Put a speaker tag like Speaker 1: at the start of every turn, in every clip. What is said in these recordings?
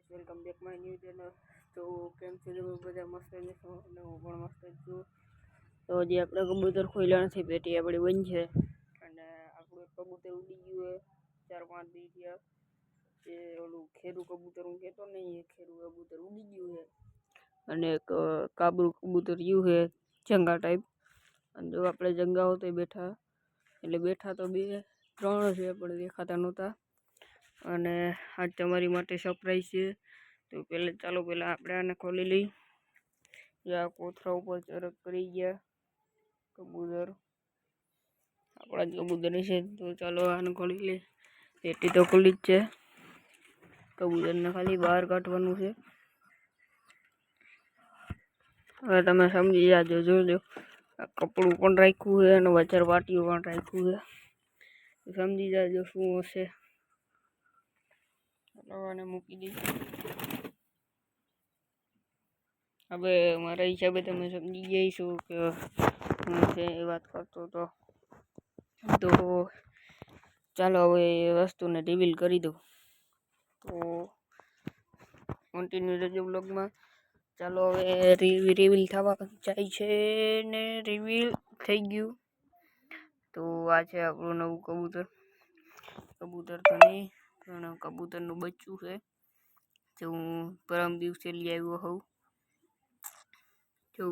Speaker 1: Welcome back my new channel. તો કેમ છે તમે બધા? મસ્ત જ છો અને હું પણ મસ્ત જ છું. તો હજી આપણે કબૂતર ખોલ્યા નથી, પેટી આપણી બંધ છે અને આપણું એક કબૂતર ઉડી ગયું છે 4-5 દી થયા. જે ઓલું ખેરું કબૂતર હું કહેતો નહીં, એ ખેરું કબૂતર ઉડી ગયું છે અને એક કાબરું કબૂતર રહ્યું છે જંગા ટાઈપ. અને જો આપણે જંગા હોતો બેઠા, એટલે બેઠા તો 2-3 છે પણ દેખાતા નહોતા. અને આજ તમારી માટે સરપ્રાઈઝ છે. તો ચાલો પહેલાં આપણે આને ખોલી લઈ. આ કોથળા ઉપર ચરક કરી ગયા કબૂતર, આપણા જ કબૂતર છે. તો ચાલો આને ખોલી લઈ. પેટી તો ખુલ્લી જ છે, કબૂતરને ખાલી બહાર કાઢવાનું છે. હવે તમે સમજી જાજો, જોઈ લો. આ કપડું પણ રાખ્યું છે અને વચ્ચે પાટીઓ પણ રાખ્યું છે. સમજી જાજો શું હશે. આને મૂકી દઈ. હવે મારા હિસાબે તમે સમજી ગયા છો કે હું છે એ વાત કરતો હતો. તો ચાલો હવે એ વસ્તુને રિવીલ કરી દઉં. તો કન્ટિન્યુ રહેજો બ્લોગમાં. ચાલો હવે રિવીલ થવા જાય છે ને રિવીલ થઈ ગયું. તો આ છે આપણું નવું કબૂતર. કબૂતર તો નહીં પણ કબૂતરનું બચ્ચું છે, જે હું પરમ દિવસે લઈ આવ્યો હોઉં. જો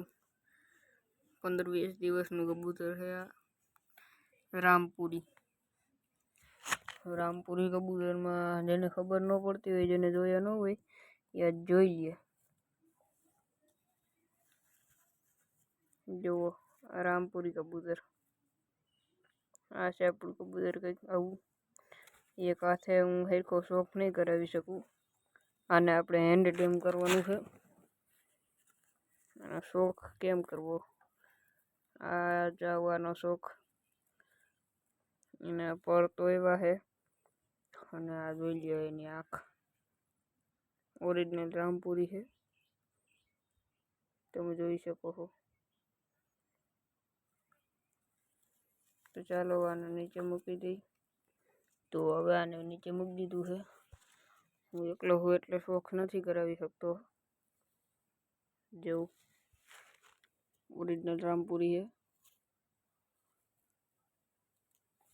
Speaker 1: 15-20 દિવસનું કબૂતર છે આ રામપુરી કબૂતરમાં. જેને ખબર ન પડતી હોય, જેને જોયા ન હોય એ જોઈએ. જુઓ આ રામપુરી કબૂતર, આ છે આપણું કબૂતર કંઈક આવું. એક હાથે હું સરખો શોખ નહીં કરાવી શકું. આને આપણે હેન્ડ ટેમ કરવાનું છે. અને શોખ કેમ કરવો, આ જવાનો શોખ. એના પર તો એવા છે. અને આ જોઈ લો એની આંખ, ઓરિજિનલ રામપુરી છે, તમે જોઈ શકો છો. તો ચાલો આને નીચે મૂકી દઈ. તો હવે આને નીચે મૂકી દીધું છે. હું એકલો હું એટલે શોખ નથી કરાવી શકતો. જેવું ઓરિજિનલ રામપુરી છે.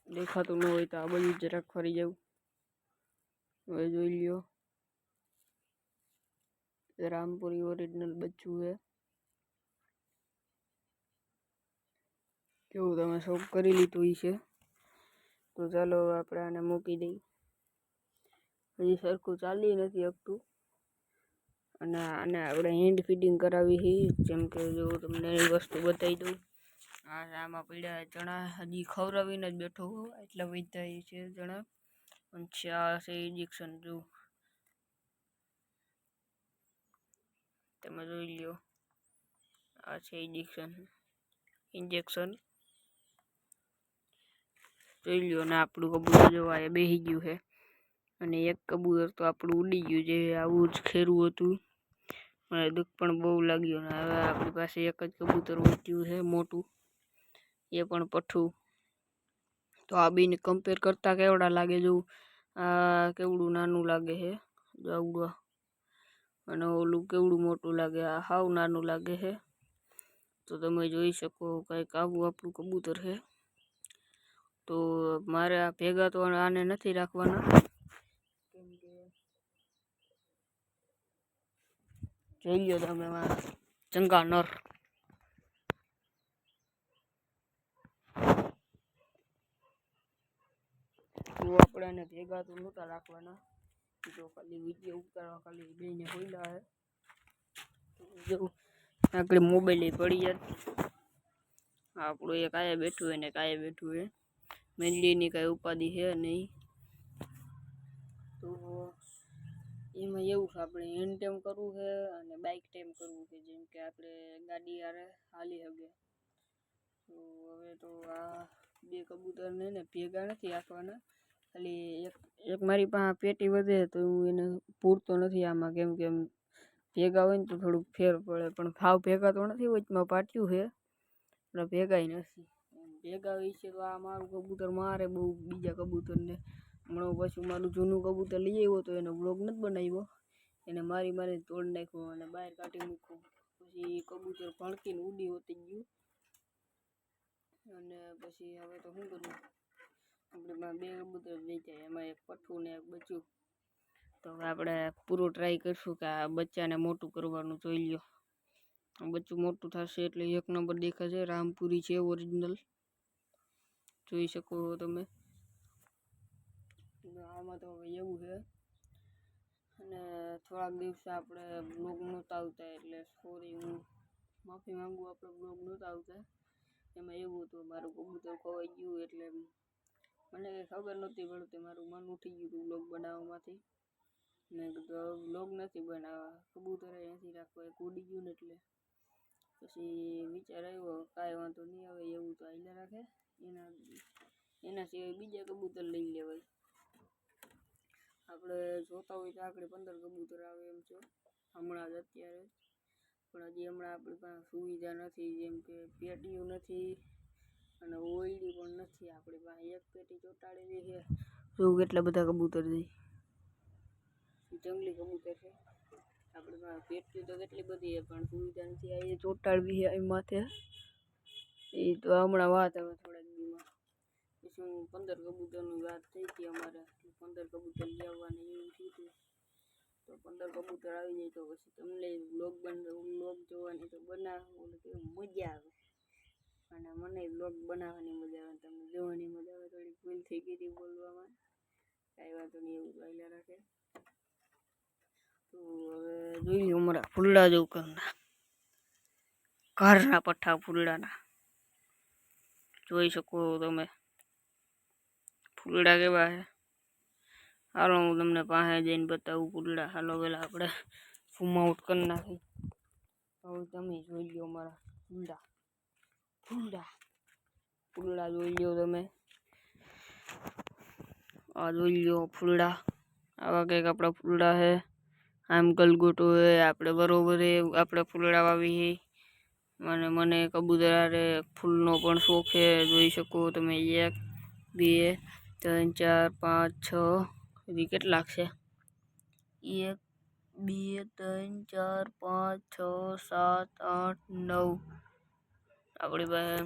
Speaker 1: દેખાતું ન હોય તો આ બધું જરાક ફરી જવું. હવે જોઈ લ્યો, રામપુરી ઓરિજિનલ બચ્ચું છે. કેવું તમે શોખ કરી લીધું છે. તો ચાલો હવે આપણે આને મૂકી દઈ. હજી સરખું ચાલી નથી શકતું અને આને આપણે હેન્ડ ફીડિંગ કરાવી છે. જેમ કે જો તમને એ વસ્તુ બતાવી દઉં. આમાં પડ્યા ચણા, હજી ખવડાવીને જ બેઠો હોઉં, એટલા બધા છે ચણા. અને આ છે ઇન્જેક્શન, જો તમે જોઈ લ્યો. આ છે ઇન્જેક્શન જોઈ લ્યો. ને આપણું કબૂતર જોવા એ બેસી ગયું છે. અને એક કબૂતર તો આપણું ઉડી ગયું, જે આવું જ ખેરું હતું. મને દુઃખ પણ બહુ લાગ્યું. ને હવે આપણી પાસે એક જ કબૂતર વધ્યું છે મોટું, એ પણ પઠ્ઠું. તો આ બેને કમ્પેર કરતા કેવડા લાગે, જો આ કેવડું નાનું લાગે છે આવડું, અને ઓલું કેવડું મોટું લાગે, આ હાવ નાનું લાગે છે. તો તમે જોઈ શકો કંઈક આવું આપણું કબૂતર છે. તો મારે આ ભેગા તો આને નથી રાખવાના, કેમ કે જોઈ લો તમે ચંગા નર. તો આપણે એને ભેગા તો નહોતા રાખવાના. જો ખાલી વિડીયો ઉતારવા ખાલી બેને હોઈલા હે. જો આપણે મોબાઈલ પડી જાય. આપણું એક આયા બેઠું હોય ને કાંઈ બેઠું હોય. મેનલીની કાંઈ ઉપાધિ છે નહીં. તો એમાં એવું છે, આપણે હેન્ડ ટેમ કરવું છે અને બાઇક ટેમ કરવું છે. જેમ કે આપણે ગાડી હારે હાલી શકે. તો હવે તો આ બે કબૂતરને ને ભેગા નથી રાખવાના. ખાલી એક મારી પાસે પેટી વધે તો હું એને પૂરતો નથી આમાં, કેમ કે ભેગા હોય ને તો થોડુંક ફેર પડે. પણ ભાવ ભેગા તો નથી, વચમાં પાટ્યું છે એટલે ભેગાય નથી. ભેગા હોય છે તો આ મારું કબૂતર મારે બહુ બીજા કબૂતરને. હમણાં પછી મારું જૂનું કબૂતર લઈ આવ્યો તો એનો બ્લોગ નથી બનાવ્યો. એને મારી મારીને તોડી નાખ્યો અને બહાર કાઢી મૂક્યો. પછી કબૂતર ભણકીને ઉડી હોતી ગયું. અને પછી હવે તો શું કરું, આપણે 2 કબૂતર વેચાય, એમાં એક પઠ્ઠું ને એક બચ્ચું. તો હવે આપણે પૂરો ટ્રાય કરશું કે આ બચ્ચાને મોટું કરવાનું. જોઈ લ્યો, બચ્ચું મોટું થશે એટલે 1 નંબર દેખાશે. રામપુરી છે ઓરિજિનલ, જોઈ શકો તમે. આમાં તો હવે એવું છે. અને થોડાક દિવસે આપણે બ્લોગ નહોતા આવતા, એટલે સોરી, હું માફી માંગુ. આપણે બ્લોગ નહોતા આવતા, એમાં એવું હતું મારું કબૂતર ખોવાઈ ગયું. એટલે મને કંઈ ખબર નહોતી પડતી, મારું મન ઉઠી ગયું હતું બ્લોગ બનાવવામાંથી. મેં કીધું બ્લોગ નથી બનાવવા, કબૂતર અહીંયાથી રાખવા, એક ઉડી ગયું ને એટલે. પછી વિચાર આવ્યો કાંઈ વાંધો નહીં, આવે એવું તો આઈલા રાખે, એના સિવાય બીજા કબૂતર લઈ લેવાય. આપણે જોતા હોય તો આપણે 15 કબૂતર આવે એમ છે હમણાં જ, અત્યારે. પણ હજી હમણાં આપણી પાસે સુવિધા નથી, જેમ કે પેટીઓ નથી અને ઓયડી પણ નથી આપણી પાસે. એક પેટી ચોંટાડેલી છે, જો કેટલા બધા કબૂતર છે, જંગલી કબૂતર છે. આપણી પાસે પેટીઓ તો કેટલી બધી છે, પણ સુવિધા નથી. આ ચોંટાડવી છે અહીં માથે, એ તો હમણાં વાત હવે થોડાક દીમાં. પછી હું 15 કબૂતરની વાત થઈ હતી અમારે, 15 કબૂતર લેવાની એવું થયું. તો 15 કબૂતર આવી જાય તો પછી તમને વ્લોગ જોવાની તો મજા આવે, અને મને વ્લોગ બનાવવાની મજા આવે, તમને જોવાની મજા આવે. થોડી ભૂલ થઈ ગઈ હતી બોલવામાં, કાંઈ વાંધો નહીં, એવું ચાલ્યા રાખે. તો હવે જોઈ લો અમારા ફૂલડા જો ઘરના પઠ્ઠા ફૂલડાના, જોઈ શકો તમે ફૂલડા કેવા છે. હાલો હું તમને પાસે જઈને બતાવું ફૂલડા. હાલો પેલા આપણે ઝૂમ આઉટ કરી નાખી. હવે તમે જોઈ લો મારા ફૂલડા જોઈ લો તમે. આ જોઈ લો ફૂલડા, આવા કંઈક આપણા ફૂલડા છે. આમ ગલગોટો હે આપણે, બરોબર હે આપણે ફૂલડા વાવી. મને કબૂતર ફૂલનો પણ શોખ છે, જોઈ શકો તમે. 1 2 3 4 5 6 હજી કેટલાક છે, 1 2 3 4 5 6 7 8 9, આપણી પાસે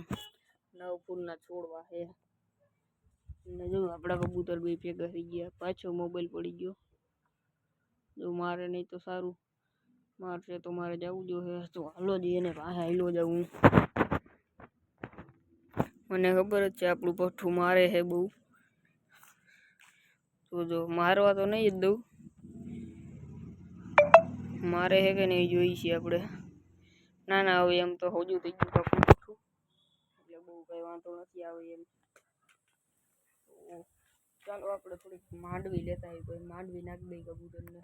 Speaker 1: 9 ફૂલના છોડવા છે. અને જો આપણા કબૂતર બે ભેગા થઈ ગયા. પાછો મોબાઈલ પડી ગયો, જો મારે નહીં તો સારું, મારશે તો મારે જવું જોઈએ. તો હાલો જઈએ ને પાસે હાલો જવું. મને ખબર જ છે આપણું પઠ્ઠું મારે છે બહુ, તો જો મારવા તો નહીં જ દઉં, મારે છે કે નહીં જોઈ છીએ આપણે. ના હવે એમ તો હોજું થઈ ગયું આપણું પઠ્ઠું, એટલે બહુ કંઈ વાંધો નથી આવે એમ. ચાલો આપણે થોડીક માંડવી લેતા આવી, કોઈ માંડવી નાખી દઈ કબૂતરને.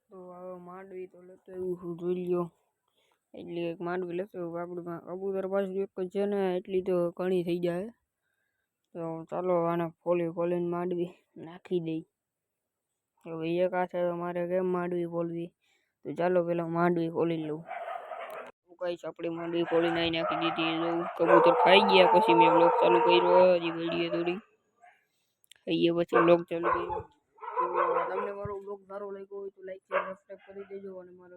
Speaker 1: તો હવે માંડવી તો લેતો એવું હું જોઈ લ્યો, એટલી એક માંડવી લેતો એવું. આપણે કબૂતર પાછું એક જ છે ને, એટલી તો ઘણી થઈ જાય. તો ચાલો આને ખોલીને માંડવી નાખી દઈ. હવે એક હાથે તો મારે કેમ માંડવી ખોલવી, તો ચાલો પેલા માંડવી ખોલી લઉં. ગાઈસ આપણી માંડવી ખોલીને અહીં નાખી દીધી. કબૂતર ખાઈ ગયા પછી મેં બ્લોગ ચાલુ કર્યો, હજી ઘડીએ થોડી ખાઈએ પછી બ્લોગ ચાલુ કર્યો. તો તમને મારો બ્લોગ સારો લાગ્યો હોય તો લાઈક શેર સબસ્ક્રાઈબ કરી દેજો. અને મારો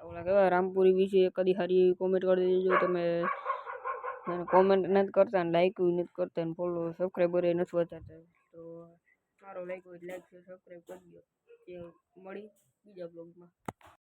Speaker 1: ઓલા કેવા રામપુરી વિશે કદી સારી એવી કોમેન્ટ કરી દેજો. તમે કોમેન્ટ નથી કરતા ને લાઈક નથી કરતા ને ફોલો સબસ્ક્રાઈબર નથી વધારતા, તો સારો લાગ્યો હોય લાઈક શેર સબસ્ક્રાઈબ કરી દો. મળી બીજા બ્લોગમાં.